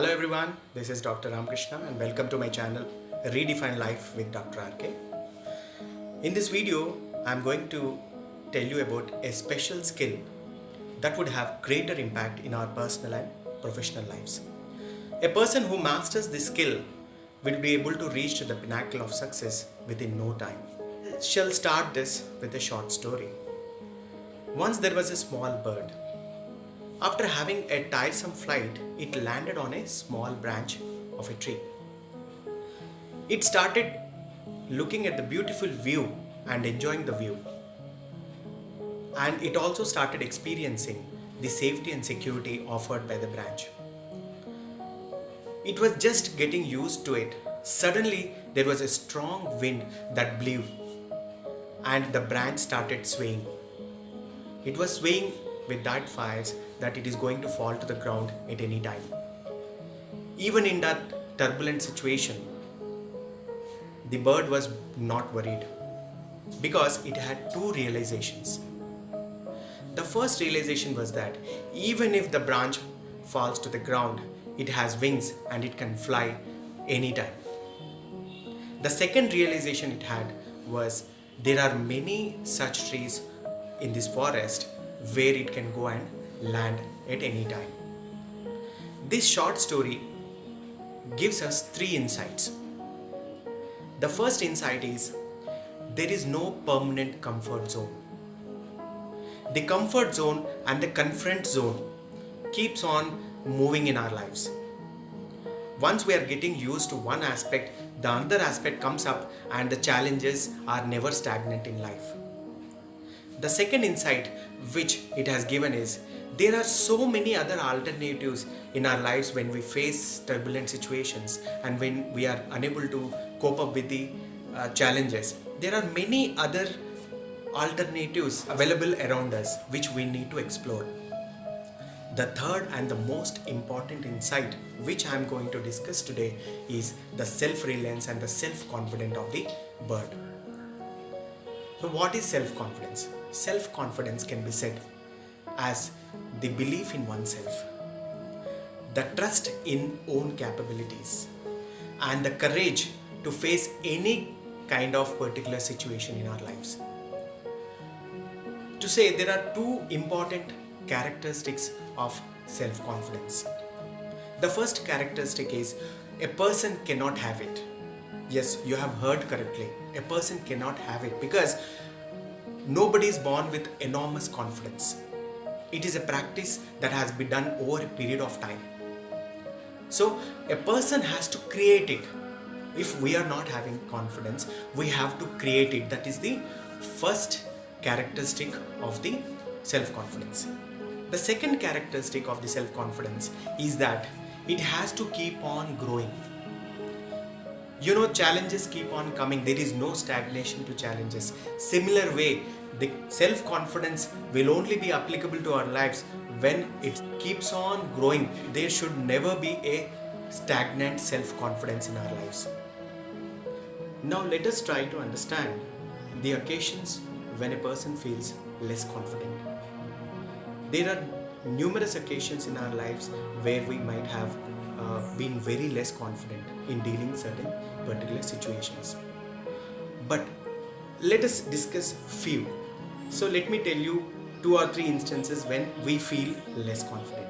Hello everyone, this is Dr. Ramakrishna and welcome to my channel Redefine Life with Dr. RK. In this video, I'm going to tell you about a special skill that would have greater impact in our personal and professional lives. A person who masters this skill will be able to reach to the pinnacle of success within no time. Shall start this with a short story. Once there was a small bird. After having a tiresome flight, it landed on a small branch of a tree. It started looking at the beautiful view and enjoying the view. And it also started experiencing the safety and security offered by the branch. It was just getting used to it. Suddenly, there was a strong wind that blew and the branch started swaying. It was swaying with that fires that it is going to fall to the ground at any time. Even in that turbulent situation, the bird was not worried because it had two realizations. The first realization was that even if the branch falls to the ground, it has wings and it can fly anytime. The second realization it had was there are many such trees in this forest where it can go and land at any time. This short story gives us three insights. The first insight is there is no permanent comfort zone. The comfort zone and the confront zone keeps on moving in our lives. Once we are getting used to one aspect, the other aspect comes up and the challenges are never stagnant in life. The second insight which it has given is there are so many other alternatives in our lives when we face turbulent situations and when we are unable to cope up with the challenges. There are many other alternatives available around us which we need to explore. The third and the most important insight which I am going to discuss today is the self-reliance and the self-confidence of the bird. So what is self-confidence? Self-confidence can be said as the belief in oneself, the trust in own capabilities, and the courage to face any kind of particular situation in our lives. To say there are two important characteristics of self-confidence. The first characteristic is a person cannot have it. Yes, you have heard correctly. A person cannot have it because nobody is born with enormous confidence. It is a practice that has been done over a period of time. So a person has to create it. If we are not having confidence, we have to create it. That is the first characteristic of the self-confidence. The second characteristic of the self-confidence is that it has to keep on growing. You know, challenges keep on coming. There is no stagnation to challenges. Similar way, the self-confidence will only be applicable to our lives when it keeps on growing. There should never be a stagnant self-confidence in our lives. Now let us try to understand the occasions when a person feels less confident. There are numerous occasions in our lives where we might have been very less confident in dealing certain particular situations. But let us discuss few. So let me tell you 2 or 3 instances when we feel less confident.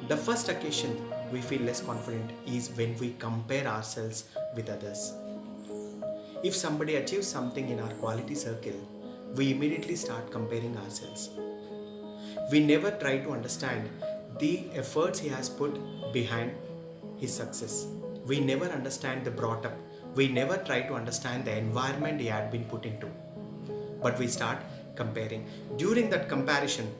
The first occasion we feel less confident is when we compare ourselves with others. If somebody achieves something in our quality circle, we immediately start comparing ourselves. We never try to understand the efforts he has put behind his success. We never understand the brought up. We never try to understand the environment he had been put into. But we start comparing. During that comparison,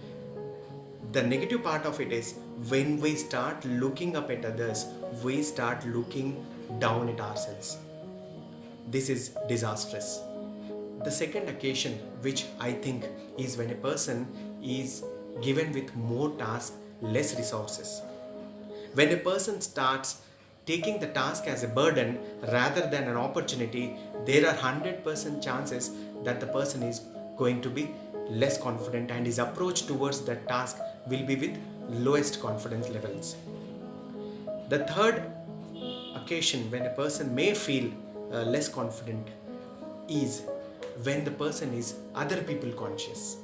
the negative part of it is when we start looking up at others, we start looking down at ourselves. This is disastrous. The second occasion which I think is when a person is given with more tasks, less resources. When a person starts taking the task as a burden rather than an opportunity, there are 100% chances that the person is going to be less confident and his approach towards that task will be with lowest confidence levels. The third occasion when a person may feel less confident is when the person is other people conscious.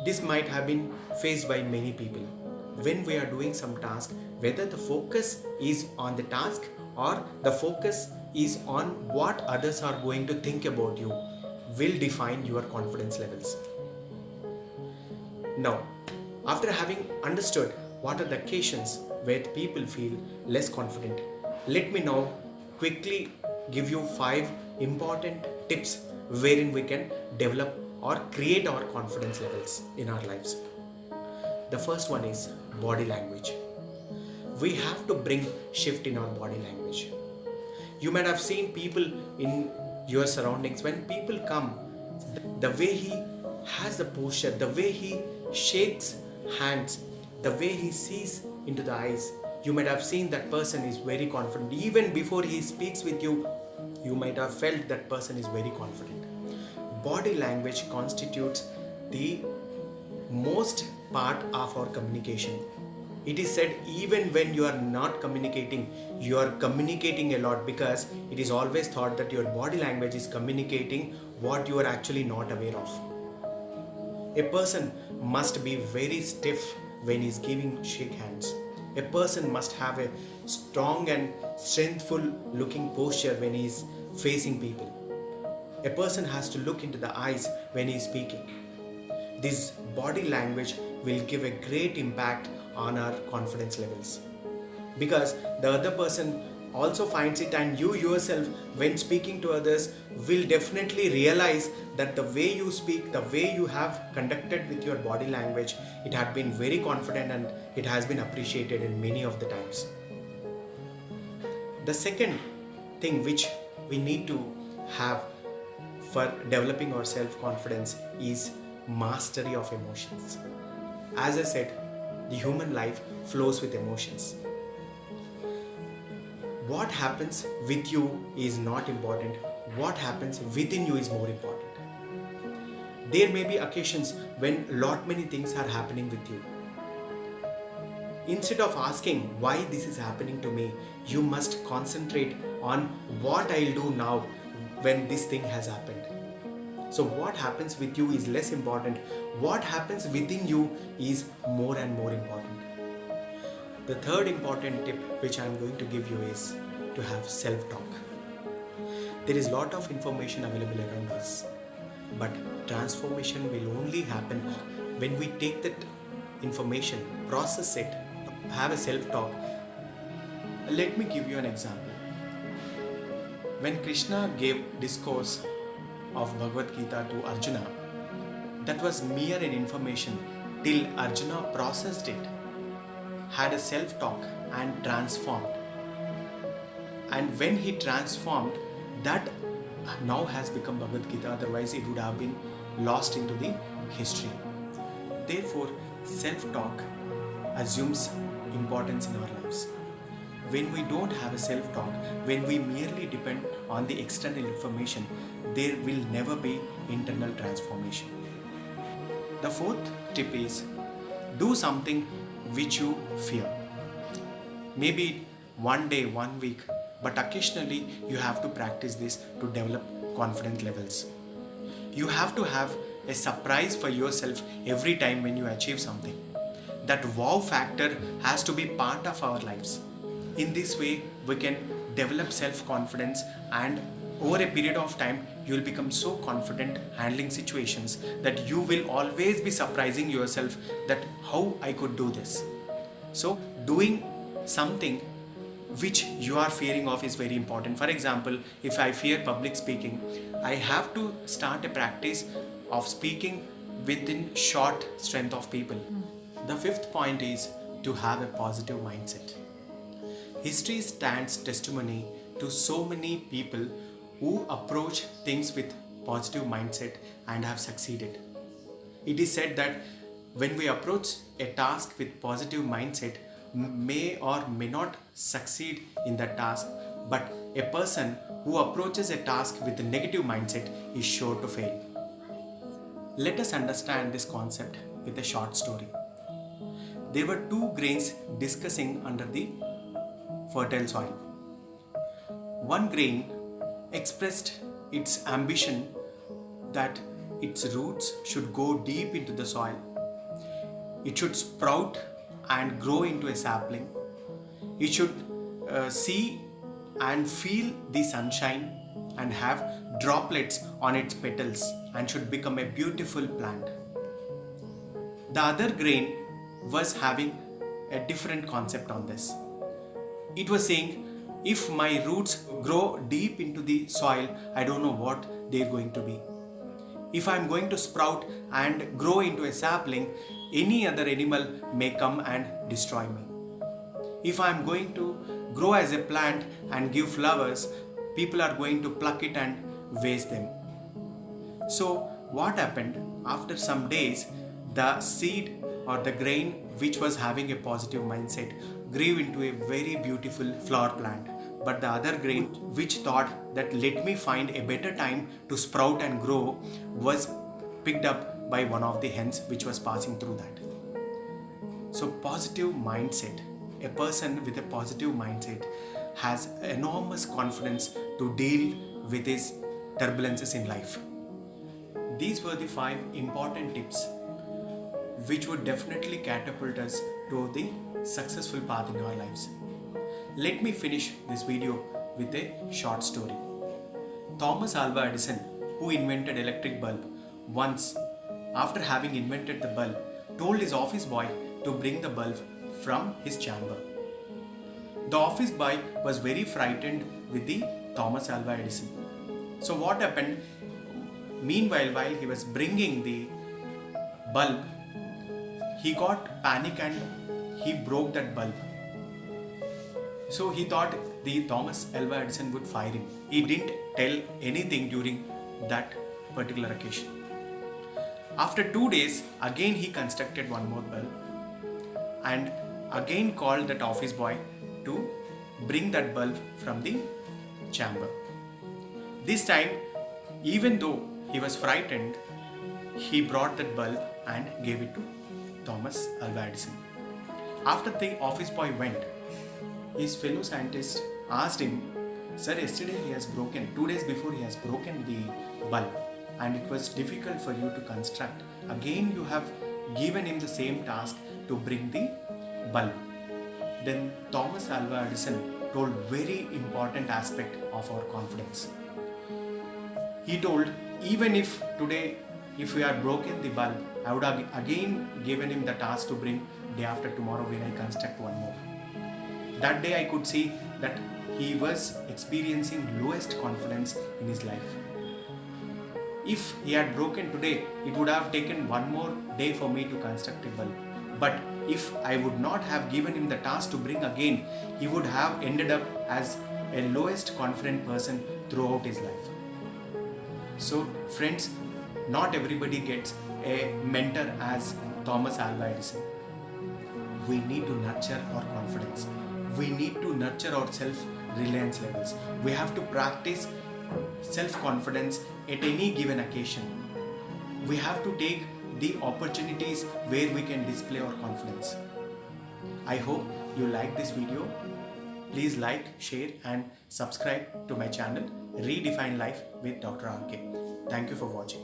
This might have been faced by many people. When we are doing some task, whether the focus is on the task or the focus is on what others are going to think about you, will define your confidence levels. Now, after having understood what are the occasions where people feel less confident, let me now quickly give you 5 important tips wherein we can develop or create our confidence levels in our lives. The first one is body language. We have to bring shift in our body language. You might have seen people in your surroundings. When people come, the way he has the posture, the way he shakes hands, the way he sees into the eyes, you might have seen that person is very confident. Even before he speaks with you, you might have felt that person is very confident. Body language constitutes the most part of our communication. It is said even when you are not communicating, you are communicating a lot, because it is always thought that your body language is communicating what you are actually not aware of. A person must be very stiff when he is giving shake hands. A person must have a strong and strengthful looking posture when he is facing people. A person has to look into the eyes when he is speaking. This body language will give a great impact on our confidence levels, because the other person also finds it, and you yourself, when speaking to others, will definitely realize that the way you speak, the way you have conducted with your body language, it had been very confident and it has been appreciated in many of the times. The second thing which we need to have for developing our self-confidence is mastery of emotions. As I said, the human life flows with emotions. What happens with you is not important. What happens within you is more important. There may be occasions when lot many things are happening with you. Instead of asking why this is happening to me, you must concentrate on what I'll do now when this thing has happened. So what happens with you is less important. What happens within you is more and more important. The third important tip which I am going to give you is to have self-talk. There is a lot of information available around us, but transformation will only happen when we take that information, process it, have a self-talk. Let me give you an example. When Krishna gave discourse of Bhagavad Gita to Arjuna, that was mere an information till Arjuna processed it, had a self-talk and transformed. And when he transformed, that now has become Bhagavad Gita, otherwise it would have been lost into the history. Therefore, self-talk assumes importance in our lives. When we don't have a self-talk, when we merely depend on the external information, there will never be internal transformation. The fourth tip is do something which you fear. Maybe one day, 1 week, but occasionally you have to practice this to develop confidence levels. You have to have a surprise for yourself every time when you achieve something. That wow factor has to be part of our lives. In this way, we can develop self-confidence, and over a period of time, you will become so confident handling situations that you will always be surprising yourself that how I could do this. So, doing something which you are fearing of is very important. For example, if I fear public speaking, I have to start a practice of speaking within short strength of people. The fifth point is to have a positive mindset. History stands testimony to so many people who approach things with positive mindset and have succeeded. It is said that when we approach a task with positive mindset, may or may not succeed in that task, but a person who approaches a task with a negative mindset is sure to fail. Let us understand this concept with a short story. there were two grains discussing under the fertile soil. One grain expressed its ambition that its roots should go deep into the soil. It should sprout and grow into a sapling. It should see and feel the sunshine and have droplets on its petals and should become a beautiful plant. The other grain was having a different concept on this. It was saying, if my roots grow deep into the soil, I don't know what they're going to be. If I'm going to sprout and grow into a sapling, any other animal may come and destroy me. If I'm going to grow as a plant and give flowers, people are going to pluck it and waste them. So what happened? After some days, the seed or the grain which was having a positive mindset grew into a very beautiful flower plant. But the other grain which thought that let me find a better time to sprout and grow was picked up by one of the hens which was passing through that. So positive mindset, a person with a positive mindset has enormous confidence to deal with his turbulences in life. These were the 5 important tips which would definitely catapult us to the successful path in our lives. Let me finish this video with a short story. Thomas Alva Edison, who invented electric bulb, once after having invented the bulb, told his office boy to bring the bulb from his chamber. The office boy was very frightened with the Thomas Alva Edison. So what happened? Meanwhile, while he was bringing the bulb, he got panic and he broke that bulb. So he thought the Thomas Alva Edison would fire him. He didn't tell anything during that particular occasion. After 2 days, again he constructed one more bulb and again called that office boy to bring that bulb from the chamber. This time, even though he was frightened, he brought that bulb and gave it to Thomas Alva Edison. After the office boy went, his fellow scientist asked him, "Sir, yesterday he has broken, 2 days before he has broken the bulb and it was difficult for you to construct. Again you have given him the same task to bring the bulb." Then Thomas Alva Edison told very important aspect of our confidence. He told, even if today if we had broken the bulb, I would have again given him the task to bring day after tomorrow when I construct one more. That day I could see that he was experiencing lowest confidence in his life. If he had broken today, it would have taken one more day for me to construct a bulb. But if I would not have given him the task to bring again, he would have ended up as a lowest confident person throughout his life. So friends, not everybody gets a mentor as Thomas Alva Edison. We need to nurture our confidence. We need to nurture our self-reliance levels. We have to practice self-confidence at any given occasion. We have to take the opportunities where we can display our confidence. I hope you like this video. Please like, share and subscribe to my channel Redefine Life with Dr. RK. Thank you for watching.